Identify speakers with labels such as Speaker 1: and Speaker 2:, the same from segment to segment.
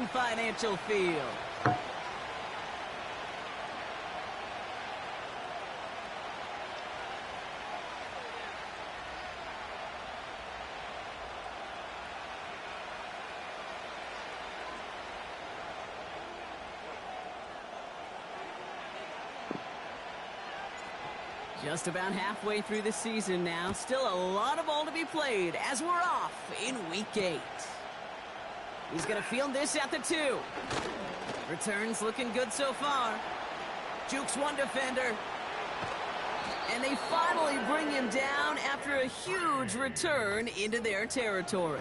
Speaker 1: in financial field. Just about halfway through the season now. Still a lot of ball to be played as we're off in Week 8. He's going to field this at the 2. Returns looking good so far. Jukes one defender. And they finally bring him down after a huge return into their territory.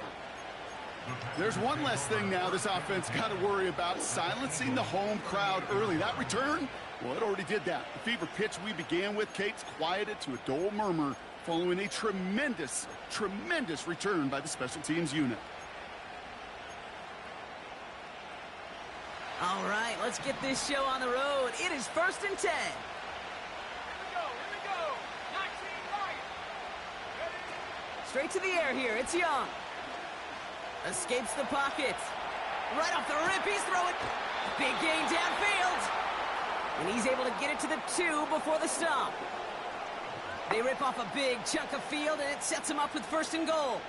Speaker 2: There's one less thing now this offense got to worry about, silencing the home crowd early. That return, well, it already did that. The fever pitch we began with, Kate's quieted to a dull murmur following a tremendous return by the special teams unit.
Speaker 1: All right, let's get this show on the road. It is 1st and 10.
Speaker 3: Here we go. 19 right.
Speaker 1: Straight to the air here. It's Young. Escapes the pocket. Right off the rip, he's throwing. Big gain downfield. And he's able to get it to the 2 before the stop. They rip off a big chunk of field, and it sets him up with 1st and goal.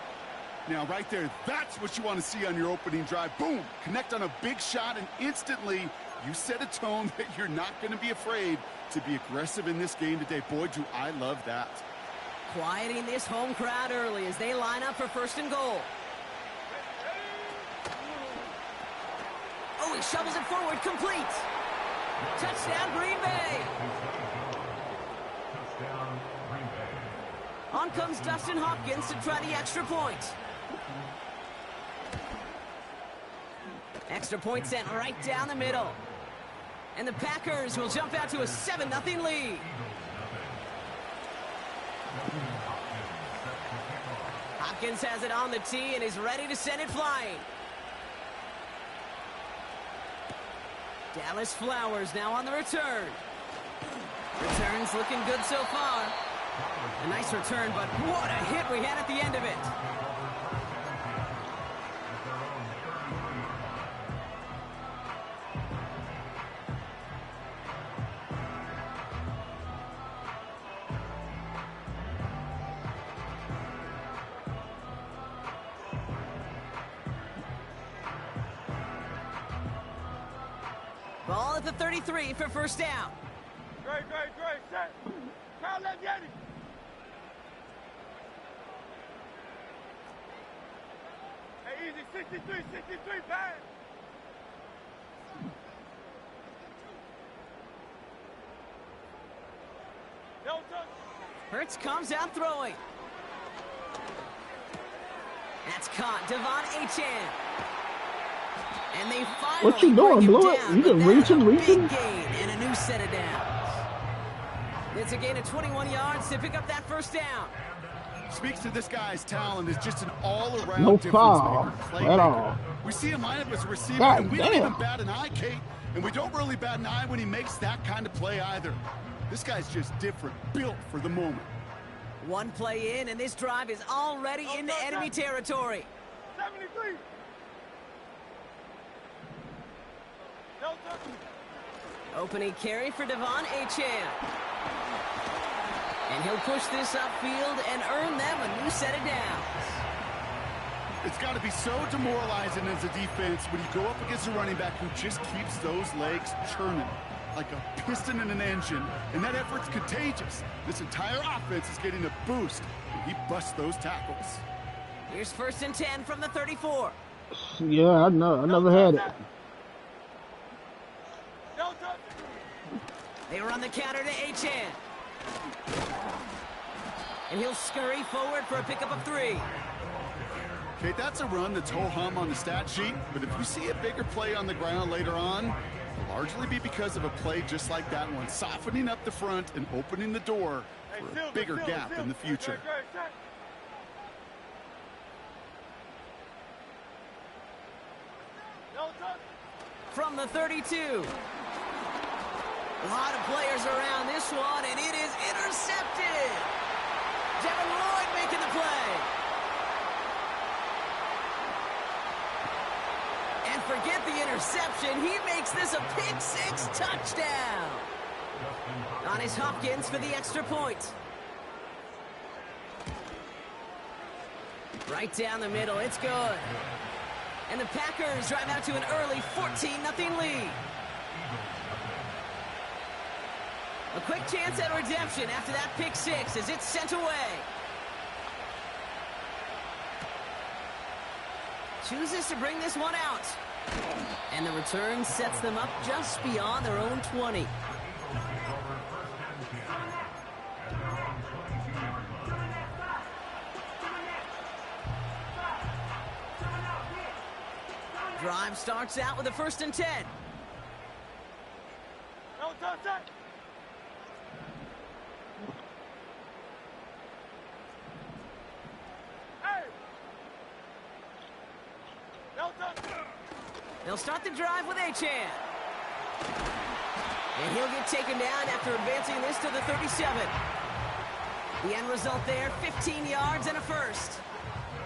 Speaker 2: Now, right there, that's what you want to see on your opening drive. Boom! Connect on a big shot, and instantly you set a tone that you're not going to be afraid to be aggressive in this game today. Boy, do I love that.
Speaker 1: Quieting this home crowd early as they line up for 1st and goal. Oh, he shovels it forward, complete. Touchdown, Green Bay. On comes Dustin Hopkins to try the extra point. Extra point sent right down the middle. And the Packers will jump out to a 7-0 lead. Hopkins has it on the tee and is ready to send it flying. Dallas Flowers now on the return. Returns looking good so far. A nice return, but what a hit we had at the end of it. Ball at the 33 for 1st down.
Speaker 3: Great, set. Crowd, let's get it. Hey, easy, 63, bang. No touch.
Speaker 1: Hurts comes out throwing. That's caught. Devon Achane. And they finally
Speaker 4: what you doing, Blue? You just reaching?
Speaker 1: Big gain and a new set of downs. It's a gain of 21 yards to pick up that 1st down.
Speaker 2: Speaks to this guy's talent as just an all-around
Speaker 4: no
Speaker 2: difference
Speaker 4: foul
Speaker 2: maker,
Speaker 4: at
Speaker 2: playmaker.
Speaker 4: all.
Speaker 2: We see him line up as a receiver,
Speaker 4: God
Speaker 2: and we
Speaker 4: damn.
Speaker 2: don't even bat an eye, Kate, and we don't really bat an eye when he makes that kind of play either. This guy's just different, built for the moment.
Speaker 1: One play in, and this drive is already into enemy territory.
Speaker 3: 73. No touch.
Speaker 1: Opening carry for Devon Achane. And he'll push this upfield and earn them a new set of downs.
Speaker 2: It's got to be so demoralizing as a defense when you go up against a running back who just keeps those legs churning like a piston in an engine, and that effort's contagious. This entire offense is getting a boost, and he busts those tackles.
Speaker 1: Here's 1st and 10 from the 34.
Speaker 4: Yeah, I know. I never had it.
Speaker 3: No touch.
Speaker 1: They run the counter to Achane. And he'll scurry forward for a pickup of 3.
Speaker 2: Okay, that's a run that's ho-hum on the stat sheet, but if you see a bigger play on the ground later on, it'll largely be because of a play just like that one, softening up the front and opening the door for a bigger gap in the future.
Speaker 1: From the 32. A lot of players around this one, and it is intercepted. Devin Lloyd making the play. And forget the reception. He makes this a pick-six touchdown. On his Hopkins for the extra point. Right down the middle. It's good. And the Packers drive out to an early 14-0 lead. A quick chance at redemption after that pick-six as it's sent away. Chooses to bring this one out. And the return sets them up just beyond their own 20. Drive starts out with a 1st and 10.
Speaker 3: No touch it. Hey. No touch.
Speaker 1: They'll start the drive with Achane. And he'll get taken down after advancing this to the 37. The end result there, 15 yards and a 1st.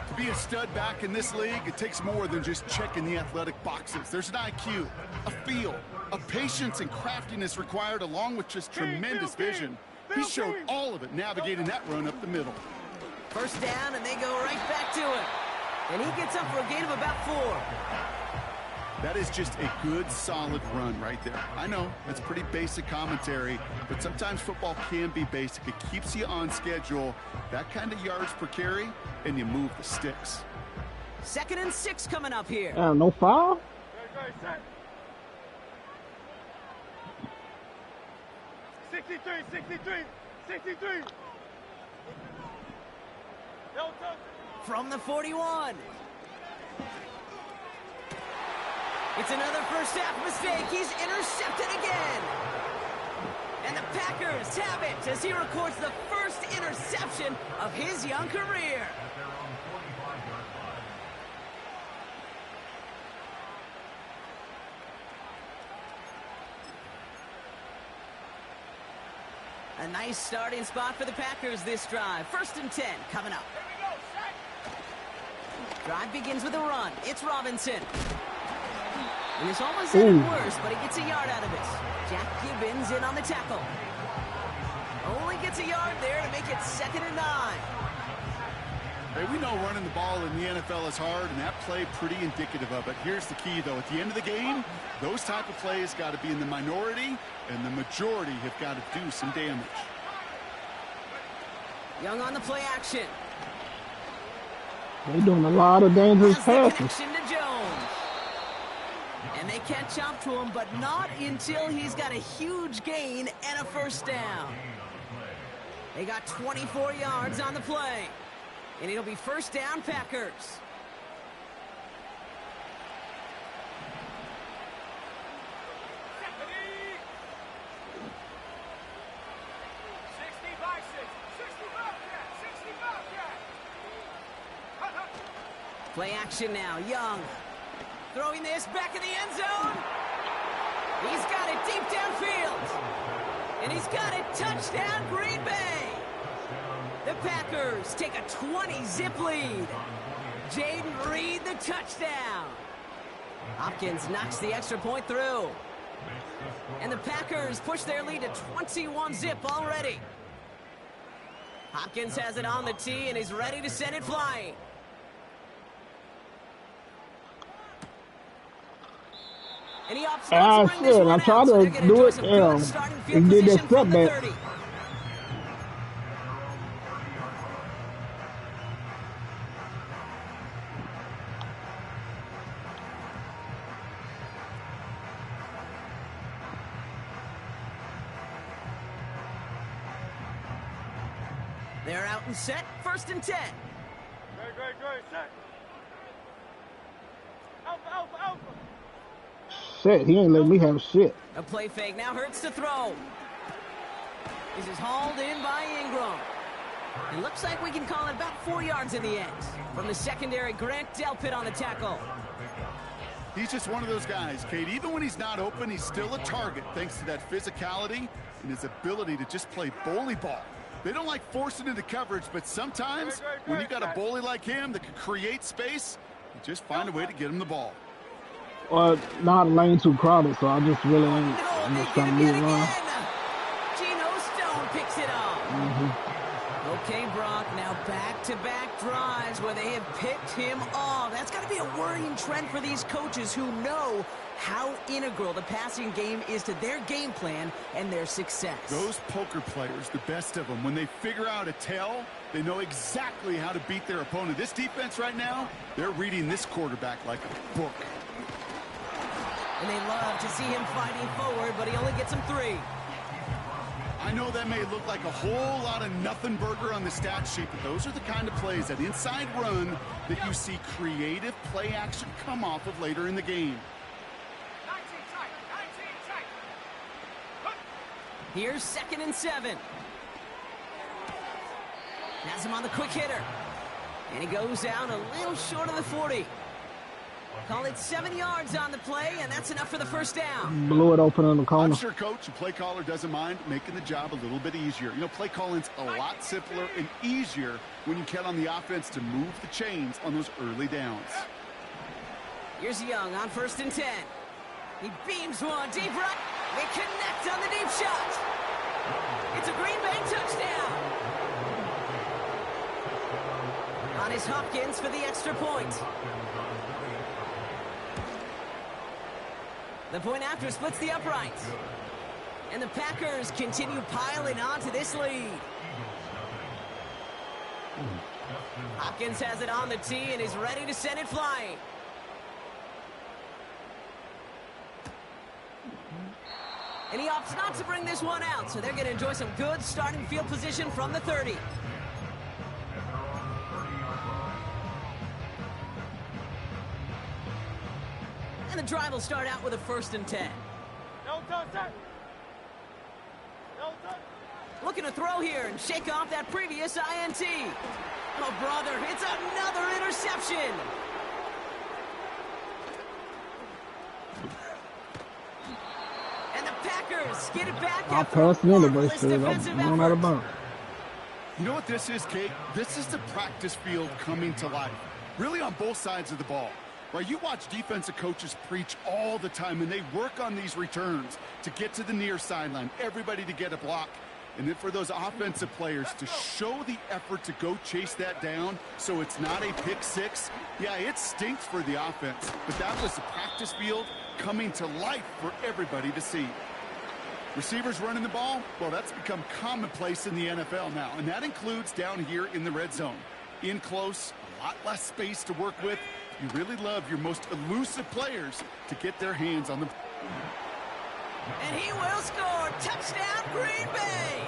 Speaker 2: To be a stud back in this league, it takes more than just checking the athletic boxes. There's an IQ, a feel, a patience and craftiness required along with just tremendous vision. He showed all of it navigating that run up the middle.
Speaker 1: 1st down, and they go right back to it. And he gets up for a gain of about 4.
Speaker 2: That is just a good, solid run right there. I know, that's pretty basic commentary, but sometimes football can be basic. It keeps you on schedule, that kind of yards per carry, and you move the sticks.
Speaker 1: 2nd and 6 coming up here.
Speaker 4: No foul?
Speaker 3: Great, set. 63. No touch.
Speaker 1: From the 41. It's another first half mistake. He's intercepted again. And the Packers have it as he records the first interception of his young career. A nice starting spot for the Packers this drive. 1st and 10 coming up.
Speaker 3: Here we go, set.
Speaker 1: Drive begins with a run. It's Robinson. And this almost ended worse, but he gets a yard out of it. Jack Gibbons in on the tackle. Only gets a yard there to make it 2nd and 9.
Speaker 2: Hey, we know running the ball in the NFL is hard, and that play pretty indicative of it. Here's the key, though. At the end of the game, those type of plays got to be in the minority, and the majority have got to do some damage.
Speaker 1: Young on the play action.
Speaker 4: They're doing a lot of dangerous
Speaker 1: Has the
Speaker 4: passes.
Speaker 1: connection to Jones. And they catch up to him, but not until he's got a huge gain and a 1st down. They got 24 yards on the play. And it'll be 1st down, Packers. Play action now, Young. Throwing this back in the end zone. He's got it deep downfield. And he's got it touchdown, Green Bay. The Packers take a 20-zip lead. Jaden Reed the touchdown. Hopkins knocks the extra point through. And the Packers push their lead to 21-zip already. Hopkins has it on the tee and is ready to send it flying. And he opts not to bring this
Speaker 4: Shit,
Speaker 1: one
Speaker 4: I tried
Speaker 1: out, so
Speaker 4: to
Speaker 1: they're gonna
Speaker 4: do
Speaker 1: enjoy
Speaker 4: it,
Speaker 1: some good starting field
Speaker 4: he did that
Speaker 1: position from the
Speaker 4: step back.
Speaker 1: 30. They're out and set, 1st and 10.
Speaker 3: Great, set. Alpha.
Speaker 4: Shit, he ain't letting me have shit.
Speaker 1: A play fake now hurts to throw. This is hauled in by Ingram. It looks like we can call it about 4 yards in the end. From the secondary, Grant Delpit on the tackle.
Speaker 2: He's just one of those guys, Kate. Even when he's not open, he's still a target thanks to that physicality and his ability to just play bully ball. They don't like forcing into coverage, but sometimes when you got a bully like him that can create space, you just find a way to get him the ball.
Speaker 4: Or not lane too crowded, so I just really
Speaker 1: Oh,
Speaker 4: ain't.
Speaker 1: no,
Speaker 4: I'm
Speaker 1: they
Speaker 4: just
Speaker 1: did
Speaker 4: trying to
Speaker 1: him yet
Speaker 4: move around.
Speaker 1: again. Geno Stone picks it off.
Speaker 4: Hmm.
Speaker 1: Okay, Brock, now back-to-back drives where they have picked him off. That's got to be a worrying trend for these coaches who know how integral the passing game is to their game plan and their success.
Speaker 2: Those poker players, the best of them, when they figure out a tell, they know exactly how to beat their opponent. This defense right now, they're reading this quarterback like a book.
Speaker 1: And they love to see him fighting forward, but he only gets them 3.
Speaker 2: I know that may look like a whole lot of nothing burger on the stat sheet, but those are the kind of plays, that inside run, that you see creative play action come off of later in the game.
Speaker 3: 19 tight, 19 tight.
Speaker 1: Here's 2nd and 7. Has him on the quick hitter. And he goes down a little short of the 40. Call it 7 yards on the play, and that's enough for the first down.
Speaker 4: Blew it open in the
Speaker 2: I'm
Speaker 4: corner.
Speaker 2: sure, Coach, the play caller doesn't mind making the job a little bit easier. You know, play calling's a lot simpler and easier when you count on the offense to move the chains on those early downs.
Speaker 1: Here's Young on 1st and 10. He beams one deep right. They connect on the deep shot. It's a Green Bay touchdown. On his Hopkins for the extra point. The point after splits the uprights. And the Packers continue piling on to this lead. Hopkins has it on the tee and is ready to send it flying. And he opts not to bring this one out, so they're going to enjoy some good starting field position from the 30. And the drive will start out with a 1st and 10.
Speaker 3: No touch, sir. No touch.
Speaker 1: Looking to throw here and shake off that previous INT. Oh, brother, it's another interception. And the Packers get it back
Speaker 4: I
Speaker 1: after a
Speaker 4: passed it anyway,
Speaker 1: marvelous
Speaker 4: so
Speaker 1: defensive
Speaker 4: I'm out of
Speaker 1: effort.
Speaker 4: bounds.
Speaker 2: You know what this is, Kate? This is the practice field coming to life. Really on both sides of the ball. Right, you watch defensive coaches preach all the time, and they work on these returns to get to the near sideline, everybody to get a block. And then for those offensive players to show the effort to go chase that down so it's not a pick six, yeah, it stinks for the offense. But that was the practice field coming to life for everybody to see. Receivers running the ball, well, that's become commonplace in the NFL now, and that includes down here in the red zone. In close, a lot less space to work with. You really love your most elusive players to get their hands on the...
Speaker 1: And he will score. Touchdown, Green Bay.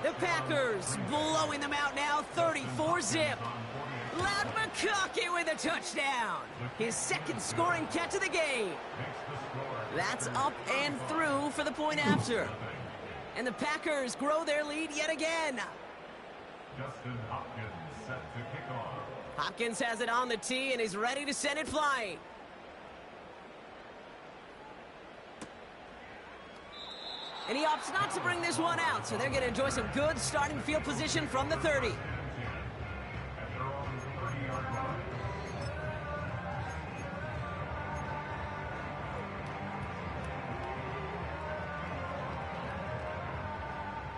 Speaker 1: The Packers blowing them out now, 34-zip. Loud McConkey with a touchdown. His 2nd scoring catch of the game. That's up and through for the point after. And the Packers grow their lead yet again.
Speaker 5: Justin Hopkins set to kick off.
Speaker 1: Hopkins has it on the tee and he's ready to send it flying. And he opts not to bring this one out, so they're going to enjoy some good starting field position from the 30.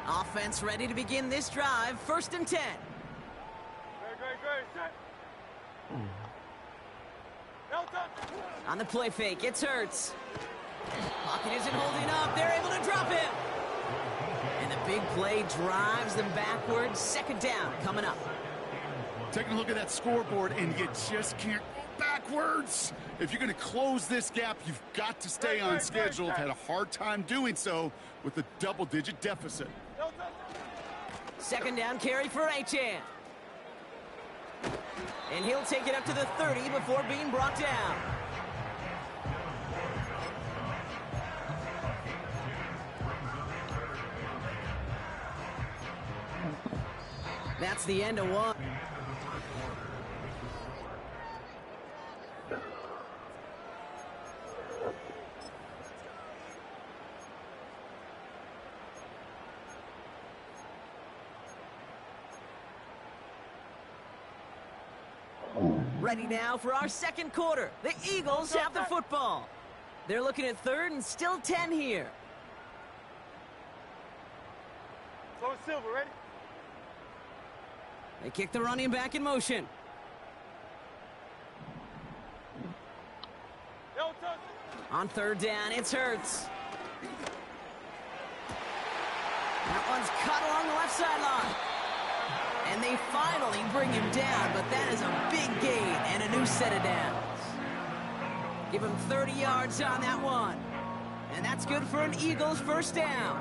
Speaker 1: Offense ready to begin this drive. 1st and 10.
Speaker 3: Great, set. No touch.
Speaker 1: On the play fake, it's Hurts. Pocket isn't holding up. They're able to drop him. And the big play drives them backwards. 2nd down coming up.
Speaker 2: Taking a look at that scoreboard, and you just can't go backwards. If you're going to close this gap, you've got to stay on schedule. Had a hard time doing so with a double-digit deficit.
Speaker 3: No touch.
Speaker 1: 2nd down carry for Achane. And he'll take it up to the 30 before being brought down. That's the end of one. Ready now for our second quarter. The Eagles have the football. They're looking at third and still 10 here.
Speaker 3: Go Silver, ready?
Speaker 1: They kick the running back in motion. On third down, it's Hurts. That one's cut along the left sideline. And they finally bring him down, but that is a big gain and a new set of downs. Give him 30 yards on that one. And that's good for an Eagles first down.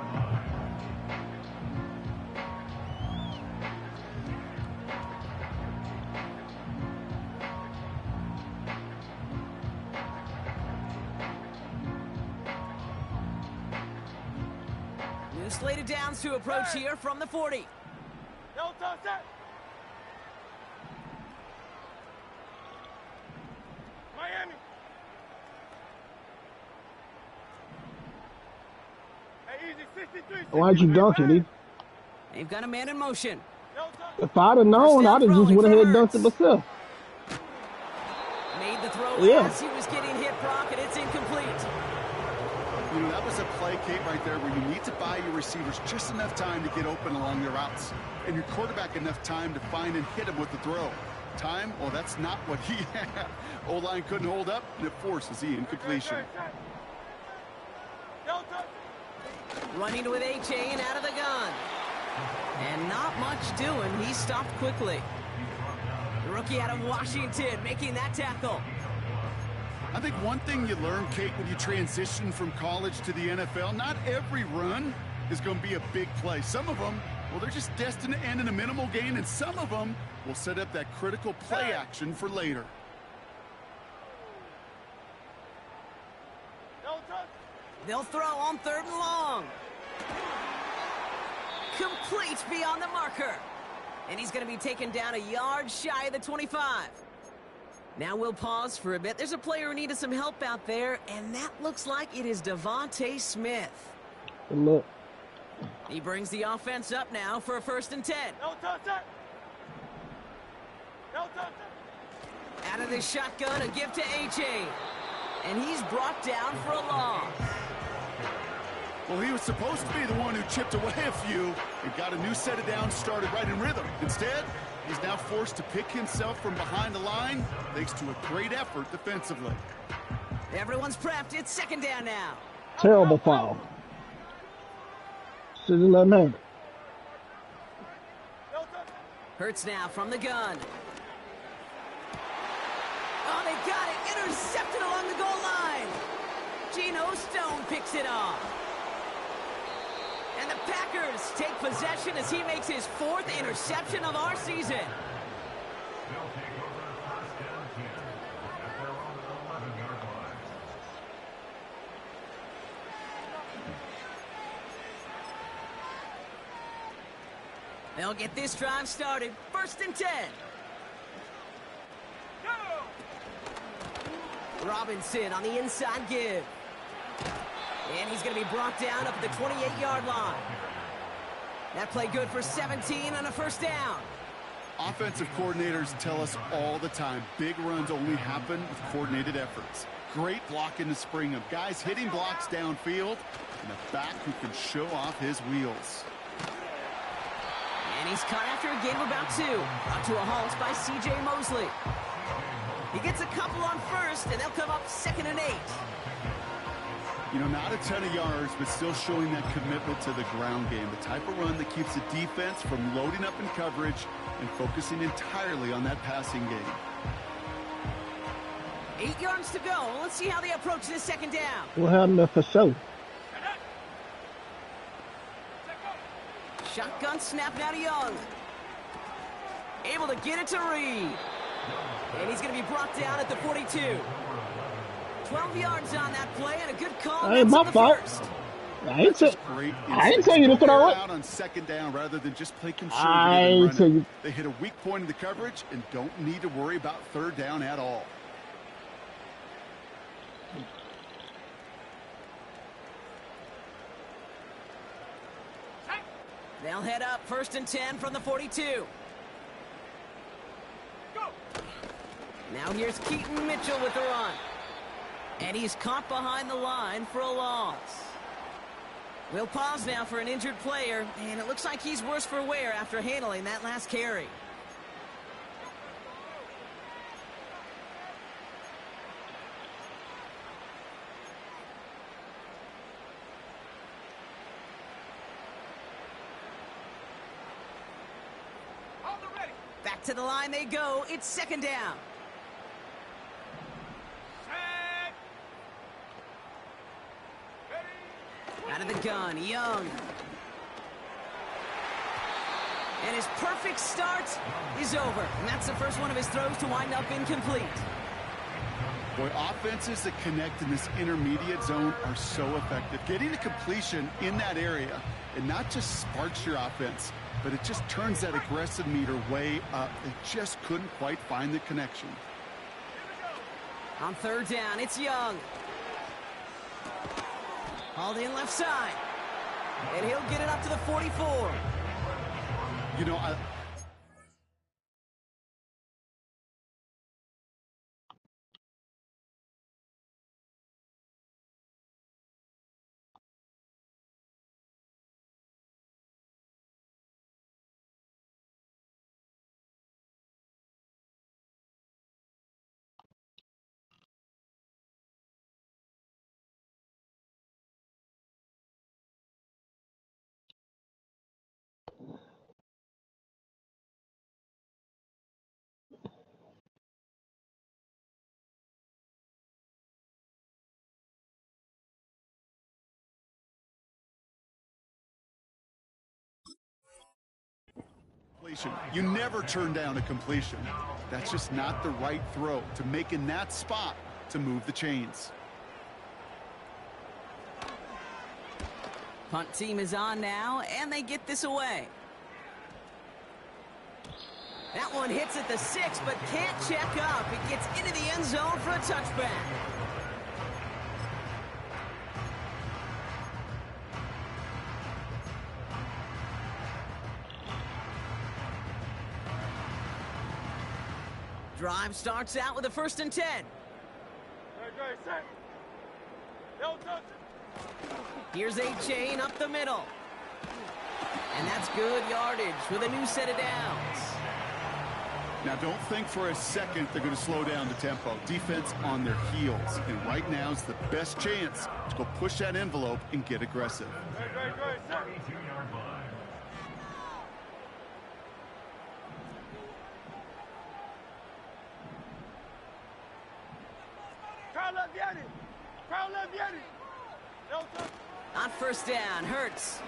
Speaker 1: New slated downs to approach here from the 40.
Speaker 3: No touch that. Miami. Hey, easy 63.
Speaker 4: Why'd you dunk it, E?
Speaker 1: They've got a man in motion.
Speaker 3: No touch.
Speaker 4: If I'd have known, I'd have just went ahead and dunked it myself.
Speaker 1: Made the throw
Speaker 4: Yeah.
Speaker 1: as he was getting hit, Brock, and it's incomplete.
Speaker 2: You know, that was a play, Kate, right there where you need to buy your receivers just enough time to get open along their routes. And your quarterback enough time to find and hit him with the throw. Time? Well, that's not what he had. O-line couldn't hold up, and it forces the incompletion.
Speaker 3: No touch.
Speaker 1: Running with H.A. and out of the gun. And not much doing. He stopped quickly. The rookie out of Washington making that tackle.
Speaker 2: I think one thing you learn, Kate, when you transition from college to the NFL, not every run is going to be a big play. Some of them, well, they're just destined to end in a minimal gain, and some of them will set up that critical play action for later.
Speaker 3: No touch.
Speaker 1: They'll throw on third and long. Complete beyond the marker. And he's going to be taken down a yard shy of the 25. Now we'll pause for a bit. There's a player who needed some help out there, and that looks like it is Devontae Smith.
Speaker 4: Good luck.
Speaker 1: He brings the offense up now for a 1st and 10.
Speaker 3: No touch that. No touch that.
Speaker 1: Out of the shotgun, a give to H.A. And he's brought down for a loss.
Speaker 2: Well, he was supposed to be the one who chipped away a few and got a new set of downs started right in rhythm. Instead, he's now forced to pick himself from behind the line thanks to a great effort defensively.
Speaker 1: Everyone's prepped. It's 2nd down now.
Speaker 4: Terrible foul. Should have let him have it.
Speaker 3: No touch.
Speaker 1: Hurts now from the gun. Oh, they got it. Intercepted along the goal line. Geno Stone picks it off. And the Packers take possession as he makes his 4th interception of our season.
Speaker 5: They'll take over 1st and 10 at their own 11-yard line.
Speaker 1: They'll get this drive started. 1st and 10. Robinson on the inside give. And he's going to be brought down up at the 28-yard line. That play good for 17 on a 1st down.
Speaker 2: Offensive coordinators tell us all the time, big runs only happen with coordinated efforts. Great block in the spring of guys hitting blocks downfield and a back who can show off his wheels.
Speaker 1: And he's caught after a gain of about 2. Brought to a halt by C.J. Mosley. He gets a couple on 1st, and they'll come up 2nd and 8.
Speaker 2: You know, not a ton of yards, but still showing that commitment to the ground game. The type of run that keeps the defense from loading up in coverage and focusing entirely on that passing game.
Speaker 1: 8 yards to go. Let's see how they approach this 2nd down.
Speaker 4: What happened there for sure?
Speaker 1: Shotgun snap now to Young. Able to get it to Reed. And he's going to be brought down at the 42. 12 yards on that play and a good call.
Speaker 4: Hey, my fault. I ain't tell you to throw it.
Speaker 2: Out on 2nd down rather than just play conservative
Speaker 4: I
Speaker 2: and
Speaker 4: ain't
Speaker 2: run
Speaker 4: tell
Speaker 2: it.
Speaker 4: you.
Speaker 2: They hit a weak point in the coverage and don't need to worry about 3rd down at all.
Speaker 1: They'll head up 1st and 10 from the 42. Now here's Keaton Mitchell with the run. And he's caught behind the line for a loss. We'll pause now for an injured player, and it looks like he's worse for wear after handling that last carry. Back to the line they go. It's second down. Out of the gun, Young. And his perfect start is over. And that's the first one of his throws to wind up incomplete.
Speaker 2: Boy, offenses that connect in this intermediate zone are so effective. Getting a completion in that area, it not just sparks your offense, but it just turns that aggressive meter way up. They just couldn't quite find the connection.
Speaker 1: On third down, it's Young. Hauled in left side. And he'll get it up to the 44.
Speaker 2: You know, you never turn down a completion. That's just not the right throw to make in that spot to move the chains.
Speaker 1: Punt team is on now, and they get this away. That one hits at the 6, but can't check up. It gets into the end zone for a touchback. Drive starts out with a 1st and 10. Here's A-Chain up the middle. And that's good yardage with a new set of downs.
Speaker 2: Now, don't think for a second they're going to slow down the tempo. Defense on their heels. And right now is the best chance to go push that envelope and get aggressive.
Speaker 5: 32-yard line.
Speaker 1: On 1st down, Hurts.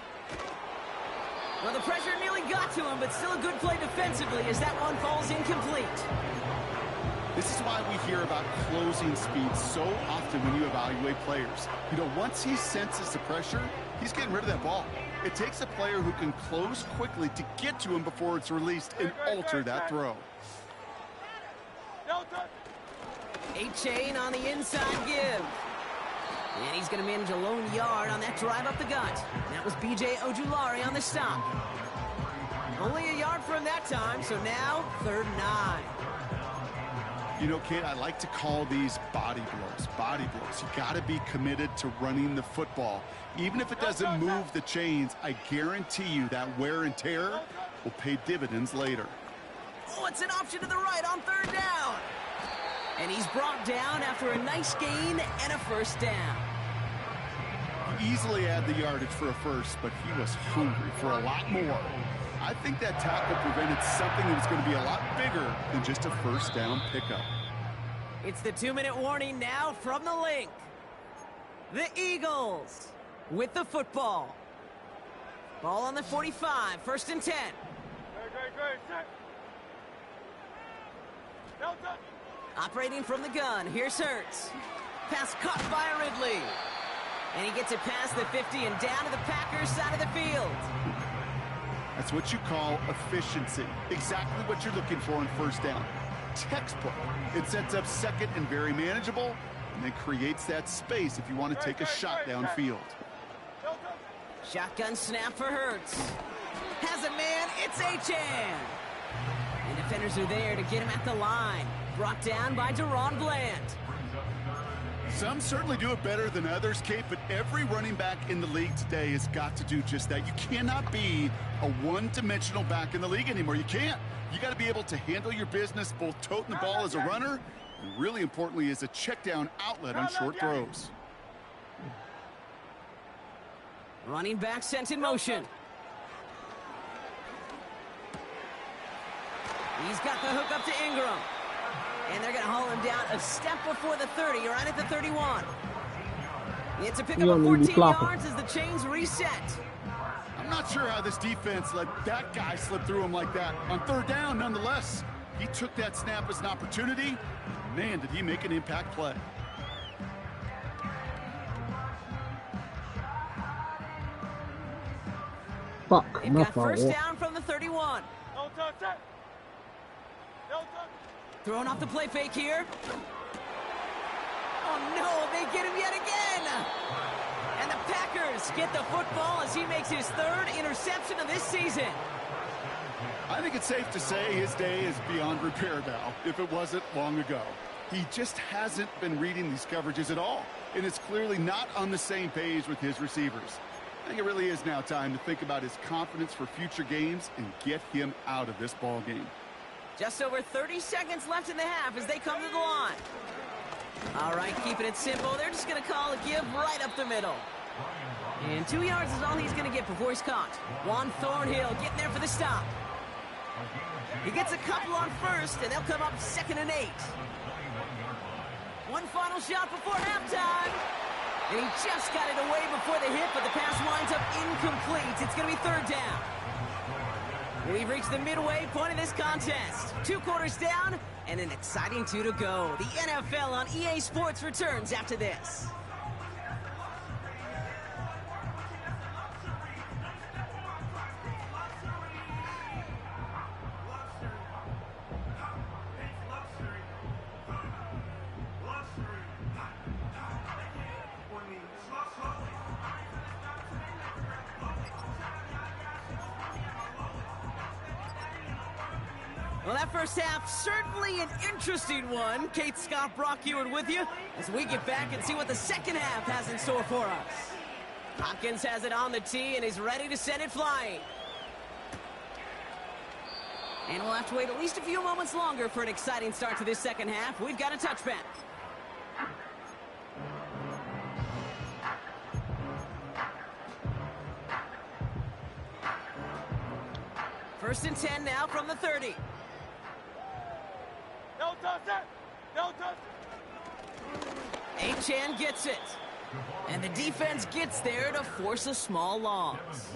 Speaker 1: Well, the pressure nearly got to him, but still a good play defensively as that one falls incomplete.
Speaker 2: This is why we hear about closing speed so often when you evaluate players. You know, once he senses the pressure, he's getting rid of that ball. It takes a player who can close quickly to get to him before it's released and alter that throw.
Speaker 1: A-Chain on the inside give. And he's going to manage a lone yard on that drive up the gut. That was B.J. Ojulari on the stop. Only a yard for him that time, so now 3rd and 9.
Speaker 2: You know, Kate, I like to call these body blows. Body blows. You got to be committed to running the football. Even if it doesn't move the chains, I guarantee you that wear and tear will pay dividends later.
Speaker 1: Oh, it's an option to the right on 3rd down. And he's brought down after a nice gain and a 1st down.
Speaker 2: Easily add the yardage for a first, but he was hungry for a lot more. I think that tackle prevented something that was going to be a lot bigger than just a 1st down pickup.
Speaker 1: It's the 2-minute warning now from the link. The Eagles with the football. Ball on the 45, 1st and 10. Operating from the gun, here's Hurts. Pass caught by Ridley. And he gets it past the 50 and down to the Packers side of the field.
Speaker 2: That's what you call efficiency. Exactly what you're looking for on 1st down. Textbook. It sets up 2nd and very manageable, and then creates that space if you want to take a shot downfield.
Speaker 1: Shotgun snap for Hurts. Has a man, it's A-Chan. And defenders are there to get him at the line. brought down by Deron Bland.
Speaker 2: Some certainly do it better than others, Kate, but every running back in the league today has got to do just that. You cannot be a one-dimensional back in the league anymore. You can't. You got to be able to handle your business, both toting the ball as a runner, and really importantly, as a check-down outlet on short throws.
Speaker 1: Running back sent in motion. He's got the hook up to Ingram. And they're going to haul him down a step before the 30, right at the 31. It's a pickup of 14 yards as the chains reset.
Speaker 2: I'm not sure how this defense let that guy slip through him like that. On third down, nonetheless, he took that snap as an opportunity. Man, did he make an impact play.
Speaker 4: Fuck,
Speaker 1: They've got first down from the 31.
Speaker 3: No touch it. No touch.
Speaker 1: Throwing off the play fake here. Oh no, they get him yet again. And the Packers get the football as he makes his third interception of this season.
Speaker 2: I think it's safe to say his day is beyond repair now, if it wasn't long ago. He just hasn't been reading these coverages at all, and it's clearly not on the same page with his receivers. I think it really is now time to think about his confidence for future games and get him out of this ball game.
Speaker 1: Just over 30 seconds left in the half as they come to the line. All right, keeping it simple. They're just going to call a give right up the middle. And 2 yards is all he's going to get before he's caught. Juan Thornhill getting there for the stop. He gets a couple on first, and they'll come up 2nd and 8. One final shot before halftime. And he just got it away before the hit, but the pass winds up incomplete. It's going to be 3rd down. We've reached the midway point of this contest. 2 quarters down and an exciting 2 to go. The NFL on EA Sports returns after this. Well, that first half, certainly an interesting one. Kate, Scott, Brock Ewart with you as we get back and see what the second half has in store for us. Hopkins has it on the tee and is ready to send it flying. And we'll have to wait at least a few moments longer for an exciting start to this second half. We've got a touchback. First and 10 now from the 30.
Speaker 3: No touch it. No touch it.
Speaker 1: Achan gets it. And the defense gets there to force a small loss.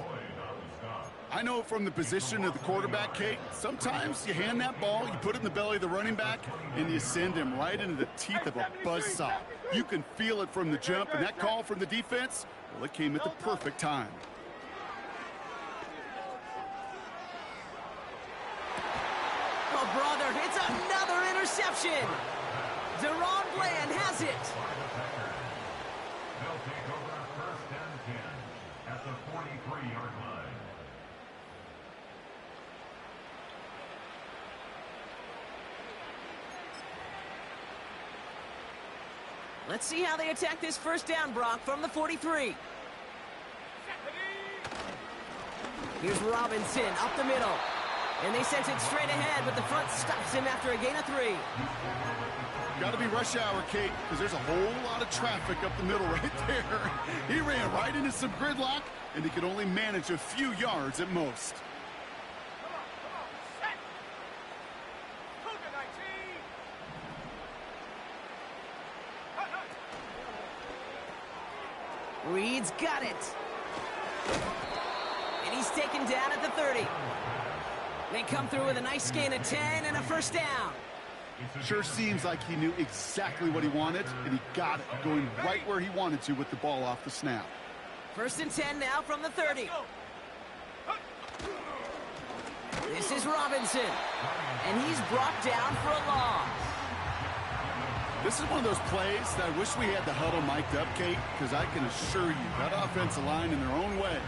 Speaker 2: I know from the position of the quarterback, Kate, sometimes you hand that ball, you put it in the belly of the running back, and you send him right into the teeth of a buzzsaw. You can feel it from the jump, and that call from the defense, well, it came at the perfect time.
Speaker 1: Oh, brother, it's another interception. Deron Bland has it.
Speaker 5: They'll take over 1st and 10 at the 43-yard line.
Speaker 1: Let's see how they attack this first down, Brock, from the 43. Here's Robinson up the middle. And they sent it straight ahead, but the front stops him after a gain of 3.
Speaker 2: Got to be rush hour, Kate, because there's a whole lot of traffic up the middle right there. He ran right into some gridlock, and he could only manage a few yards at most.
Speaker 1: Reed's got it. And he's taken down at the 30. They come through with a nice gain of 10 and a first down.
Speaker 2: Sure seems like he knew exactly what he wanted, and he got it, going right where he wanted to with the ball off the snap.
Speaker 1: First and 10 now from the 30. This is Robinson, and he's brought down for a loss.
Speaker 2: This is one of those plays that I wish we had the huddle mic'd up, Kate, because I can assure you that offensive line in their own way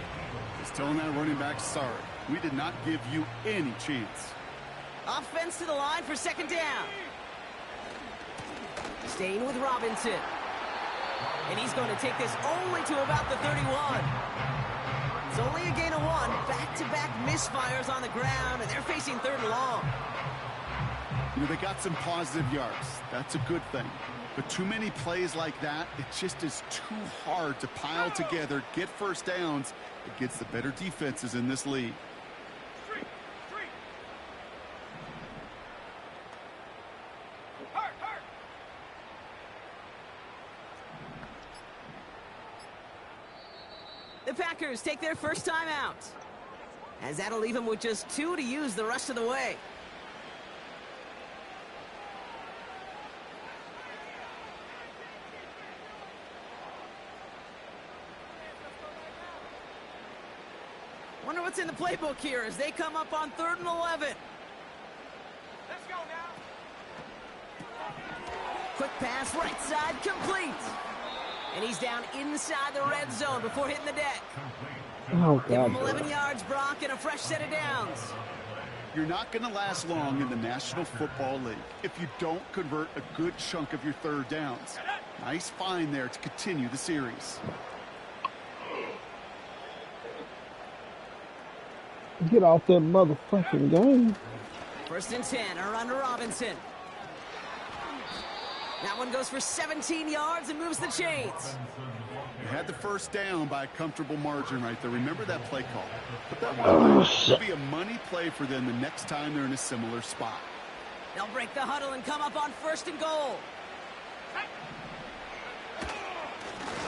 Speaker 2: is telling that running back, sorry, we did not give you any chance.
Speaker 1: Offense to the line for second down. Staying with Robinson. And he's going to take this only to about the 31. It's only a gain of 1. Back-to-back misfires on the ground, and they're facing 3rd and long.
Speaker 2: You know, they got some positive yards. That's a good thing. But too many plays like that, it just is too hard to pile together, get first downs against the better defenses in this league.
Speaker 1: The Packers take their first time out, as that'll leave them with just 2 to use the rest of the way. Wonder what's in the playbook here as they come up on 3rd and 11.
Speaker 3: Let's go now.
Speaker 1: Quick pass, right side, complete. And he's down inside the red zone before hitting the deck.
Speaker 4: Oh,
Speaker 1: Give him
Speaker 4: God.
Speaker 1: 11 yards, Brock, and a fresh set of downs.
Speaker 2: You're not going to last long in the National Football League if you don't convert a good chunk of your 3rd downs. Nice find there to continue the series.
Speaker 4: Get off that motherfucking game.
Speaker 1: 1st and 10, or under Robinson. That one goes for 17 yards and moves the chains.
Speaker 2: They had the first down by a comfortable margin right there. Remember that play call. Put that one It'll be a money play for them the next time they're in a similar spot.
Speaker 1: They'll break the huddle and come up on 1st and goal.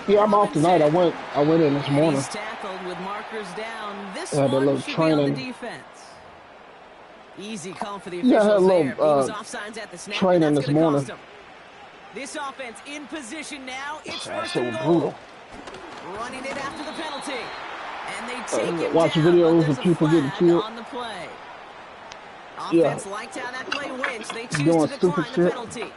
Speaker 4: Yeah, I'm off tonight. I went in this morning.
Speaker 1: He's tackled with markers down. This
Speaker 4: I had a
Speaker 1: one
Speaker 4: little
Speaker 1: should
Speaker 4: training.
Speaker 1: be on the defense. Easy call for the
Speaker 4: Yeah, I had a
Speaker 1: officials
Speaker 4: little,
Speaker 1: there. He was offsides at the snap,
Speaker 4: training
Speaker 1: and that's
Speaker 4: this
Speaker 1: gonna
Speaker 4: morning.
Speaker 1: cost him. This offense in position now. It's
Speaker 4: That
Speaker 1: 1st
Speaker 4: shit
Speaker 1: and
Speaker 4: was
Speaker 1: goal.
Speaker 4: brutal.
Speaker 1: Running it after the penalty. And they take him
Speaker 4: watch
Speaker 1: down,
Speaker 4: videos
Speaker 1: but
Speaker 4: of
Speaker 1: there's a
Speaker 4: people getting
Speaker 1: flag
Speaker 4: killed.
Speaker 1: on the play.
Speaker 4: Yeah.
Speaker 1: Offense liked how that play went. So they choose
Speaker 4: Doing
Speaker 1: to
Speaker 4: stupid
Speaker 1: decline the
Speaker 4: shit.
Speaker 1: penalty.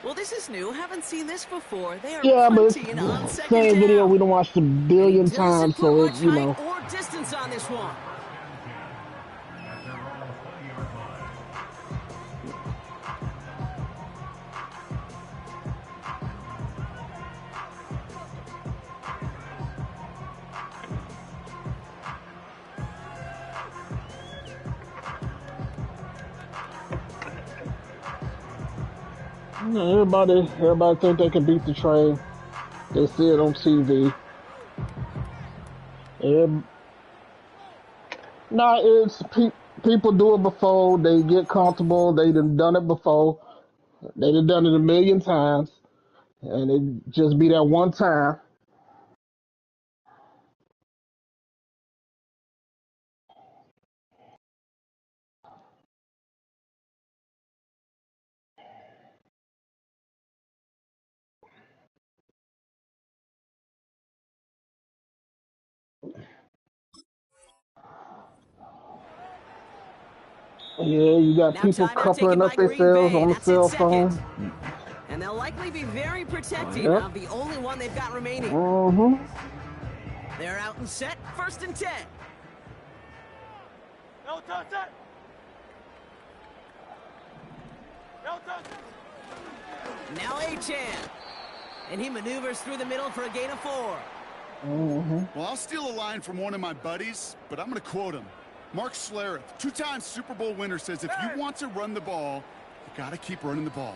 Speaker 1: Well, this is new. Haven't seen this before. They are
Speaker 4: Yeah, but it's
Speaker 1: punting on 2nd
Speaker 4: same
Speaker 1: down.
Speaker 4: video we done watched a billion
Speaker 1: Doesn't
Speaker 4: times,
Speaker 1: put
Speaker 4: so
Speaker 1: much
Speaker 4: it, you know.
Speaker 1: height or distance on this one.
Speaker 4: Everybody think they can beat the train. They see it on TV. Nah, it's people do it before. They get comfortable. They done it before. They done it a million times, and it just be that one time. Yeah, you got
Speaker 1: Now
Speaker 4: people
Speaker 1: timeout taken
Speaker 4: coupling
Speaker 1: by
Speaker 4: up
Speaker 1: Green
Speaker 4: themselves
Speaker 1: Bay.
Speaker 4: on the
Speaker 1: That's
Speaker 4: cell
Speaker 1: its second.
Speaker 4: phone.
Speaker 1: And they'll likely be very protecting
Speaker 4: Yep.
Speaker 1: of the only one they've got remaining.
Speaker 4: Mm-hmm.
Speaker 1: They're out and set. 1st and 10.
Speaker 3: No touch it. No touch it.
Speaker 1: Now Achan. And he maneuvers through the middle for a gain of 4.
Speaker 4: Mm-hmm.
Speaker 2: Well, I'll steal a line from one of my buddies, but I'm going to quote him. Mark Schlereth, 2-time Super Bowl winner, says if you want to run the ball, you got to keep running the ball.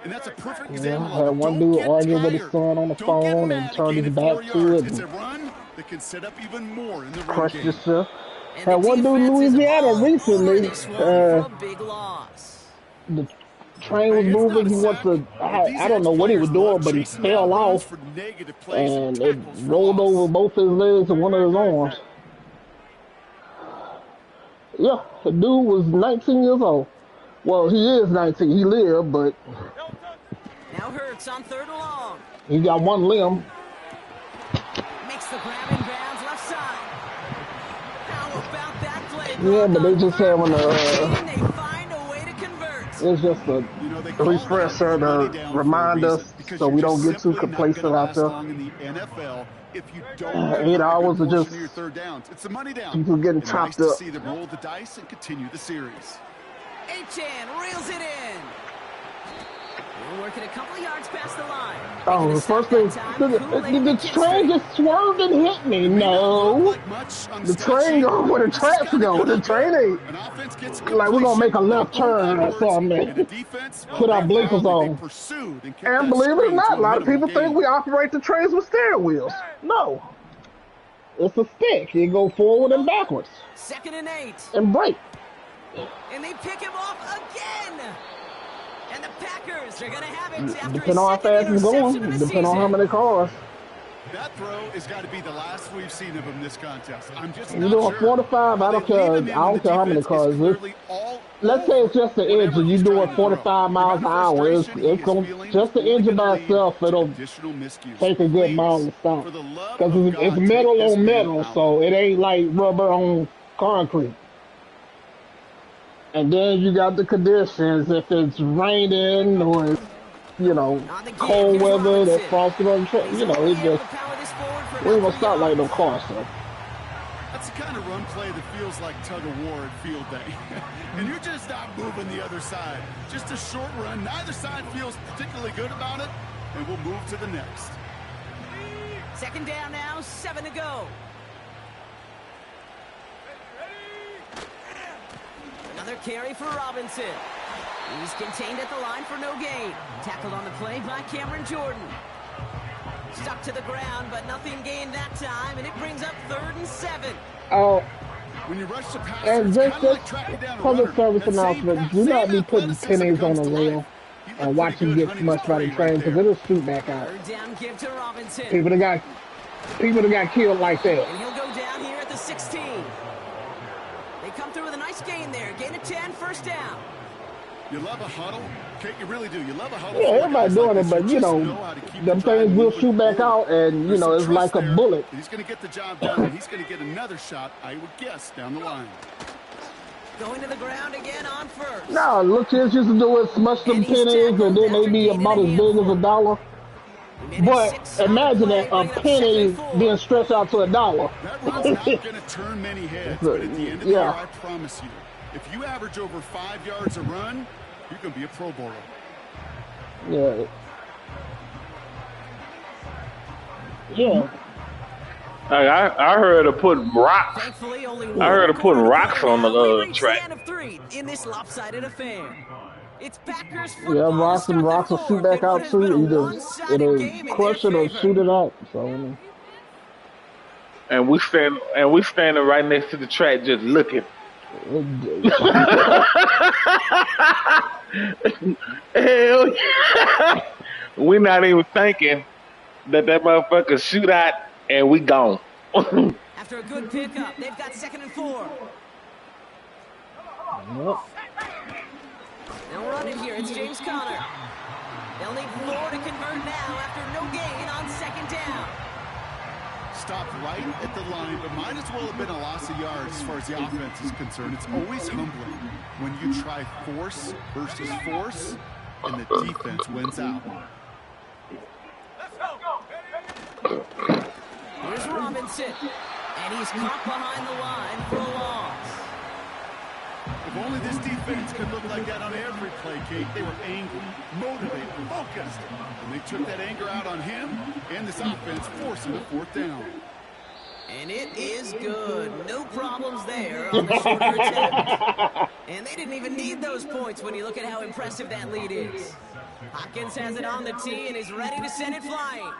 Speaker 2: And that's a perfect
Speaker 4: Yeah,
Speaker 2: example
Speaker 4: I had
Speaker 2: of it.
Speaker 4: one
Speaker 2: Don't
Speaker 4: dude
Speaker 2: get
Speaker 4: arguing with
Speaker 2: tired.
Speaker 4: his son on the
Speaker 2: Don't
Speaker 4: phone
Speaker 2: get
Speaker 4: and
Speaker 2: mad at
Speaker 4: turned his
Speaker 2: gaining
Speaker 4: back
Speaker 2: 4
Speaker 4: to
Speaker 2: yards.
Speaker 4: it.
Speaker 2: It's a run that can set up even more in the run
Speaker 4: Crushed
Speaker 2: game.
Speaker 4: yourself.
Speaker 1: And
Speaker 4: Had
Speaker 1: the
Speaker 4: one dude in
Speaker 1: defense is
Speaker 4: Louisiana
Speaker 1: all over
Speaker 4: recently.
Speaker 1: this one for a big loss.
Speaker 4: The train was
Speaker 2: It's not
Speaker 4: moving.
Speaker 2: a
Speaker 4: He went
Speaker 2: sack,
Speaker 4: to,
Speaker 2: but these
Speaker 4: I don't know
Speaker 2: edge
Speaker 4: what he was
Speaker 2: players love
Speaker 4: doing, but he
Speaker 2: chasing down
Speaker 4: fell
Speaker 2: runs
Speaker 4: off
Speaker 2: for negative plays
Speaker 4: and it
Speaker 2: tackles for
Speaker 4: rolled
Speaker 2: loss.
Speaker 4: over both his legs and one of his arms. Yeah, the dude was 19 years old. Well, he is 19. He lived, but
Speaker 1: Now Hurts on 3rd and long.
Speaker 4: he got one limb.
Speaker 1: Makes the grab in bounds left side. How about that play?
Speaker 4: Yeah, but they just having
Speaker 1: And they find a way to convert.
Speaker 4: it's just a
Speaker 2: You know, they call
Speaker 4: refresher
Speaker 2: that money
Speaker 4: to
Speaker 2: down for a
Speaker 4: remind
Speaker 2: reason,
Speaker 4: us
Speaker 2: because
Speaker 4: so
Speaker 2: you're
Speaker 4: we don't
Speaker 2: just
Speaker 4: get too
Speaker 2: simply not
Speaker 4: complacent
Speaker 2: gonna
Speaker 4: out
Speaker 2: last
Speaker 4: there.
Speaker 2: long in the NFL if you don't
Speaker 4: 8
Speaker 2: convert a
Speaker 4: hours
Speaker 2: good
Speaker 4: of
Speaker 2: portion
Speaker 4: just
Speaker 2: of your 3rd downs. It's the money down.
Speaker 4: people getting
Speaker 2: And nice
Speaker 4: chopped
Speaker 2: to
Speaker 4: up.
Speaker 2: see them roll the dice and continue the series.
Speaker 1: Achan reels it in. He'll work it a couple of yards past the line.
Speaker 4: Oh, the first thing, the train just swerved and hit me. No, the train goes where the tracks go. The train ain't like we're gonna make a left turn or something. Put our blinkers on. And believe it or not, a lot of people think we operate the trains with steering wheels. No, it's a stick. You go forward and backwards.
Speaker 1: 2nd and 8.
Speaker 4: And brake.
Speaker 1: And they pick him off again. And the Packers are going to have it after
Speaker 4: Depending on how fast it's going, depending on how many cars.
Speaker 2: That throw has got to be the last we've seen of him this contest. I'm just
Speaker 4: you doing 45, I don't care. I don't care how many cars. Let's say it's just the edge, and you doing 45 miles an hour. It's going just the engine by itself. It'll take a good mile to stop because it's metal on metal, so it ain't like rubber on concrete. And then you got the conditions. If it's raining or it's, cold weather, that frosted on the track, it just, we ain't gonna stop like no car, so.
Speaker 2: That's the kind of run play that feels like tug of war at field day. And you're just not moving the other side. Just a short run. Neither side feels particularly good about it, and we'll move to the next.
Speaker 1: 2nd down now, 7 to go. Another carry for Robinson. He's contained at the line for no gain. Tackled on the play by Cameron Jordan. Stuck to the ground, but nothing gained that time, and it brings up 3rd and 7.
Speaker 4: Oh,
Speaker 2: when you rush the passer,
Speaker 4: and just public service announcement, do not be putting pennies on the rail and watch him get smushed by the train, because it'll shoot back out.
Speaker 1: Down give to Robinson.
Speaker 4: People that got killed like that.
Speaker 1: And he'll go down here at the 16. They come through with a nice gain there. Gain of 10, 1st down.
Speaker 2: You love a huddle? Okay, you really do. You love a huddle.
Speaker 4: Yeah, everybody doing it, but, them things will shoot back out, and, it's like a bullet.
Speaker 2: He's going to get the job done, and he's going to get another shot, I would guess, down the line.
Speaker 1: Going to the ground again on 1st.
Speaker 4: No, look, kids used to do it, smush them pennies, and then they be about as big as a dollar. But imagine a penny being stretched out to $1.
Speaker 2: That run's not going to turn many heads, but at the end of the year, I promise you, if you average over 5 yards a run, you're going to be a Pro Bowler.
Speaker 4: Yeah. Yeah.
Speaker 6: I heard of putting rocks. I heard of putting rocks on the track.
Speaker 1: In this lopsided affair. It's Packers
Speaker 4: football. Yeah, rocks will shoot back out too. It'll crush it or shoot it out. So.
Speaker 6: And we standing right next to the track, just looking. Hell yeah. We're not even thinking that motherfucker shoot out and we gone.
Speaker 1: After a good pickup, they've got 2nd and 4.
Speaker 4: Yep.
Speaker 1: They'll run it here. It's James Conner. They'll need 4 to convert now after no gain on 2nd down.
Speaker 2: Stopped right at the line, but might as well have been a loss of yards as far as the offense is concerned. It's always humbling when you try force versus force, and the defense wins out.
Speaker 1: Here's Robinson, and he's caught behind the line for a loss.
Speaker 2: If only this defense could look like that on every play, Kate. They were angry, motivated, focused. And they took that anger out on him and this offense, forcing a 4th down.
Speaker 1: And it is good. No problems there on the shorter attempt. And they didn't even need those points when you look at how impressive that lead is. Hopkins has it on the tee and is ready to send it flying.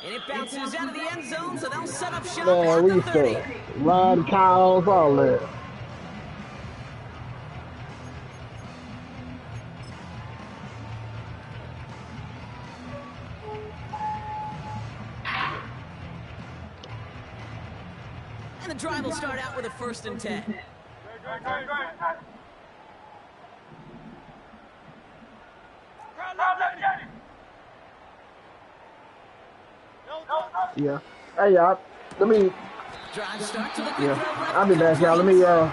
Speaker 1: And it bounces out of the end zone, so they'll set up shop at the 30.
Speaker 4: Ride cows, all that.
Speaker 1: And the drive will start out with a 1st and 10.
Speaker 4: Yeah. Hey, y'all. Let me. I'll be back, y'all. Let me.
Speaker 1: And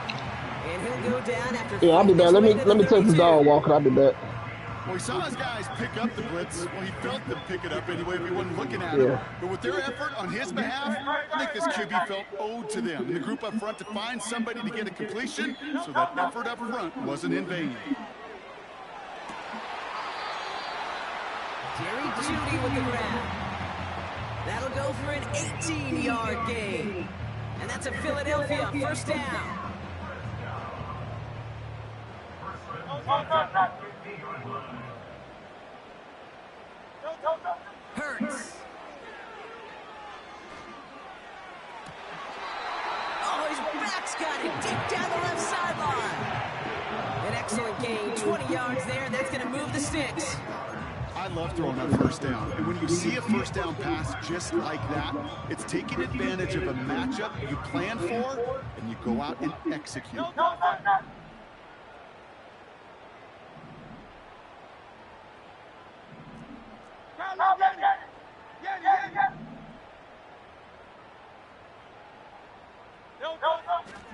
Speaker 1: he'll go down after.
Speaker 4: Yeah, I'll be back. Let me take the dog walking. I'll be back.
Speaker 2: Well, he saw his guys pick up the blitz. Well, he felt them pick it up anyway if he wasn't looking at him. But with their effort on his behalf, I think this QB felt owed to them. And the group up front to find somebody to get a completion, so that effort up front wasn't in vain.
Speaker 1: Jerry Jeudy with the grab. That'll go for an 18-yard gain. And that's a Philadelphia first down. Hurts. Oh, his back's got it deep down the left sideline. An excellent gain, 20 yards there, and that's going to move the sticks.
Speaker 2: I love throwing that first down. And when you see a first down pass just like that, it's taking advantage of a matchup you plan for, and you go out and execute.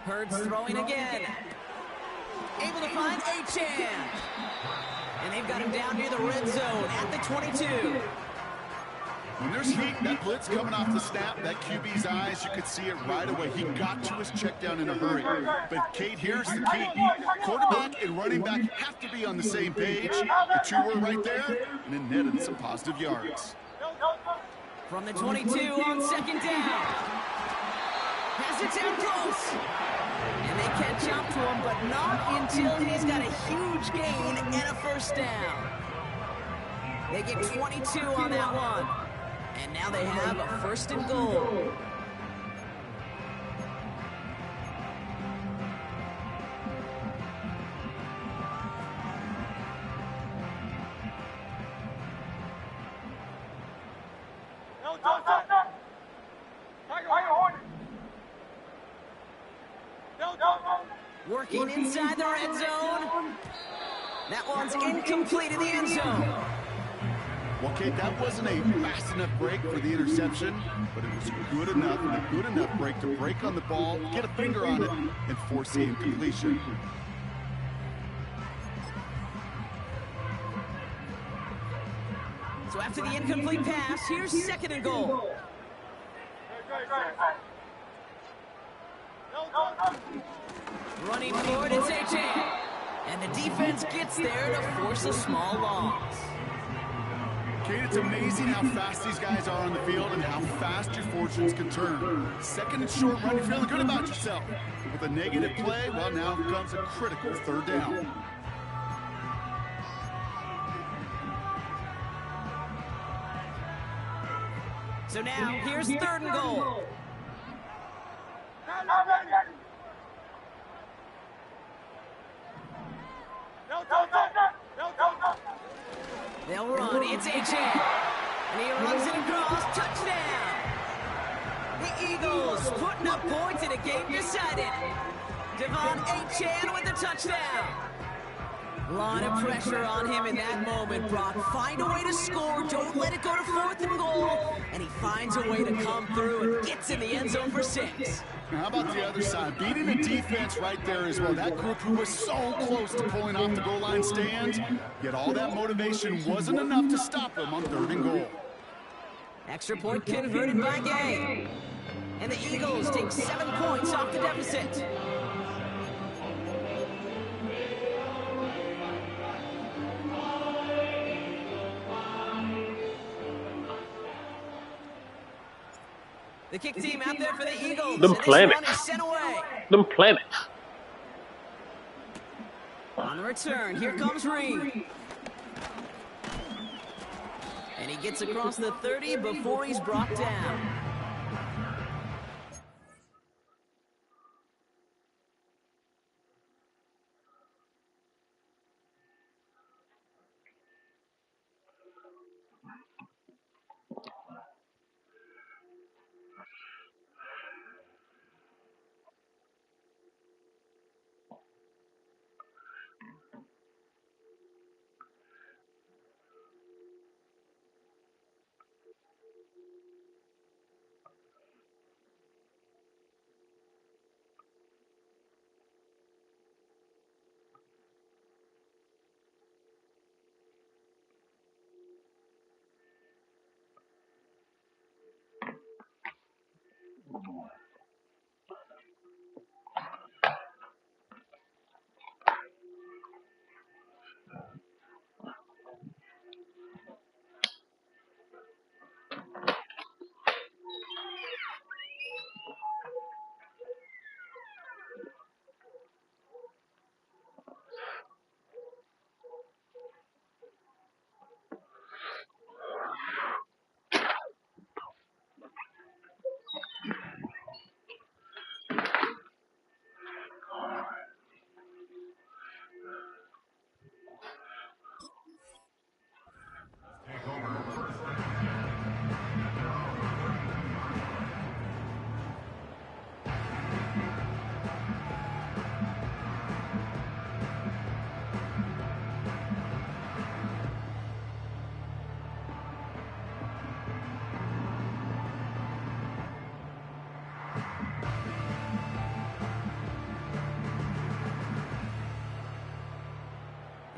Speaker 1: Hurts throwing again. Able to find Achane. And they've got him down near the red zone at the 22.
Speaker 2: When there's heat, that blitz coming off the snap, that QB's eyes, you could see it right away. He got to his check down in a hurry. But, Kate, here's the key. Quarterback and running back have to be on the same page. The two were right there, and it netted some positive yards.
Speaker 1: From the 22 on second down. Has it down close. And they catch up to him, but not until he's got a huge gain and a first down. They get 22 on that one. And now they have a first and goal. Working inside the red zone. That one's incomplete in the end zone.
Speaker 2: Well, Kate, that wasn't a fast enough break for the interception, but it was good enough and a good enough break to break on the ball, get a finger on it, and force the incompletion.
Speaker 1: So after the incomplete pass, here's second and goal. Running forward, it's Achane. And the defense gets there to force a small loss.
Speaker 2: Kate, it's amazing how fast these guys are on the field and how fast your fortunes can turn. Second and short run, you're feeling good about yourself. But with a negative play, well, now comes a critical third down.
Speaker 1: So now, here's third and goal. They'll run. It's Achane. And he runs it across. Touchdown. The Eagles putting up points in a game decided. Devon Achane with the touchdown. A lot of pressure on him in that moment, Brock. Find a way to score. Don't let it go to fourth and goal. And he finds a way to come through and gets in the end zone for 6.
Speaker 2: Now, how about the other side? Beating the defense right there as well. That group who was so close to pulling off the goal line stand, yet all that motivation wasn't enough to stop them on third and goal.
Speaker 1: Extra point converted by Gay. And the Eagles take 7 points off the deficit. The kick team out there for the Eagles.
Speaker 6: Them
Speaker 1: and
Speaker 6: planets.
Speaker 1: This one is sent away.
Speaker 6: Them planets.
Speaker 1: On the return, here comes Reed. And he gets across the 30 before he's brought down.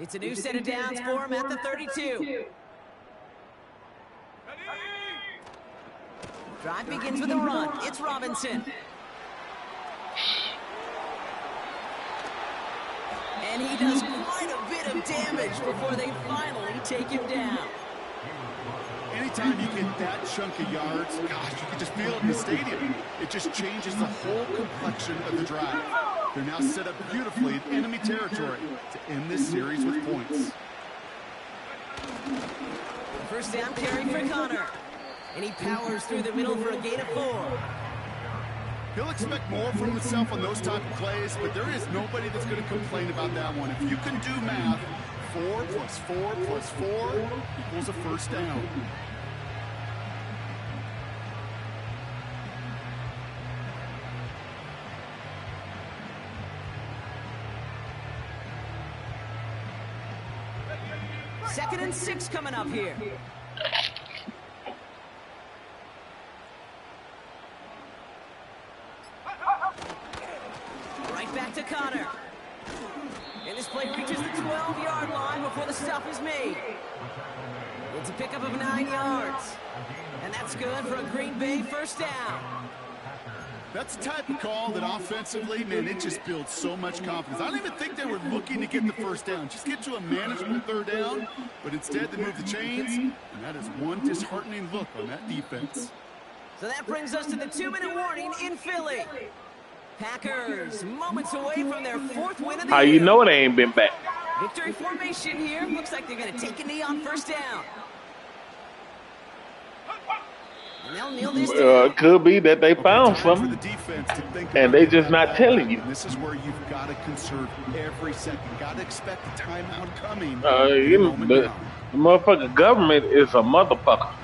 Speaker 1: It's a new set of downs for him at the 32. Drive begins with a run. It's Robinson. And he does quite a bit of damage before they finally take him down.
Speaker 2: Anytime you get that chunk of yards, gosh, you can just feel it in the stadium. It just changes the whole complexion of the drive. They're now set up beautifully in enemy territory to end this series with points.
Speaker 1: First down carry for Connor. And he powers through the middle for a gain of 4.
Speaker 2: He'll expect more from himself on those type of plays, but there is nobody that's going to complain about that one. If you can do math, 4 plus 4 plus 4 equals a first down.
Speaker 1: Second and 6 coming up here. Right back to Connor. And this play reaches the 12-yard line before the stop is made. It's a pickup of 9 yards. And that's good for a Green Bay first down.
Speaker 2: That's the type of call that offensively, man, it just builds so much confidence. I don't even think they were looking to get the first down. Just get to a manageable third down, but instead they move the chains, and that is one disheartening look on that defense.
Speaker 1: So that brings us to the 2-minute warning in Philly. Packers moments away from their 4th win of the year.
Speaker 6: How you know they ain't been back?
Speaker 1: Victory formation here. Looks like they're going to take a knee on first down. And they'll kneel this down.
Speaker 6: It could be that they found something, and they just not telling you.
Speaker 2: This is where you've got to conserve every second. Got to expect the timeout coming.
Speaker 6: The motherfucking government is a motherfucker.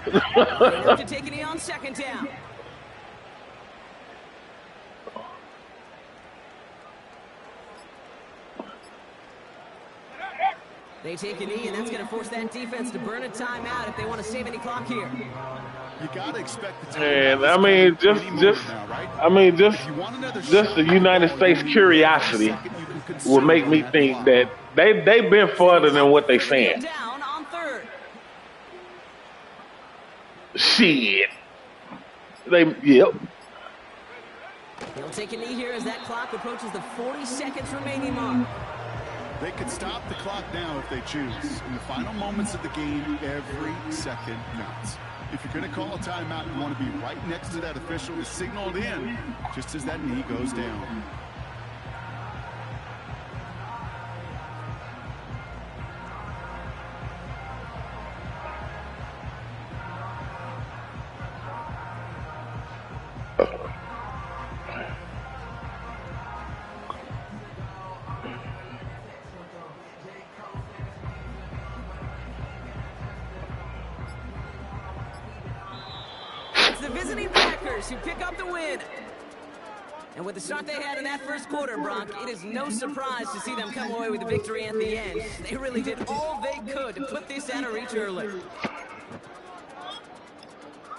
Speaker 1: They have to take a knee on second down. They take a knee, and that's going to force that defense to burn a timeout if they want to save any clock here.
Speaker 2: You got to expect the
Speaker 6: And I mean, just the United States curiosity will make me think that they've been further than what they saying.
Speaker 1: Down on third.
Speaker 6: Shit. Yep.
Speaker 1: He'll take a knee here as that clock approaches the 40 seconds remaining mark.
Speaker 2: They could stop the clock now if they choose. In the final moments of the game, every second counts. If you're going to call a timeout, you want to be right next to that official who signaled in just as that knee goes down.
Speaker 1: The visiting Packers who pick up the win. And with the start they had in that first quarter, Brock, it is no surprise to see them come away with a victory at the end. They really did all they could to put this out of reach early.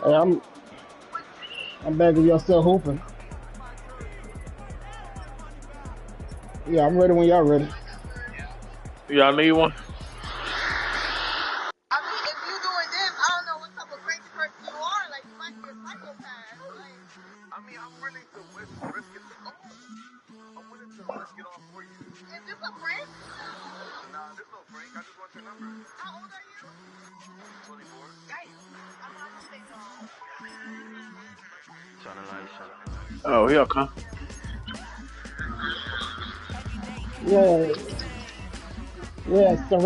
Speaker 4: Hey, I'm back if y'all still hooping. Yeah, I'm ready when y'all ready.
Speaker 6: Y'all need one? Oh, here come.
Speaker 4: Yeah. Yeah, surround.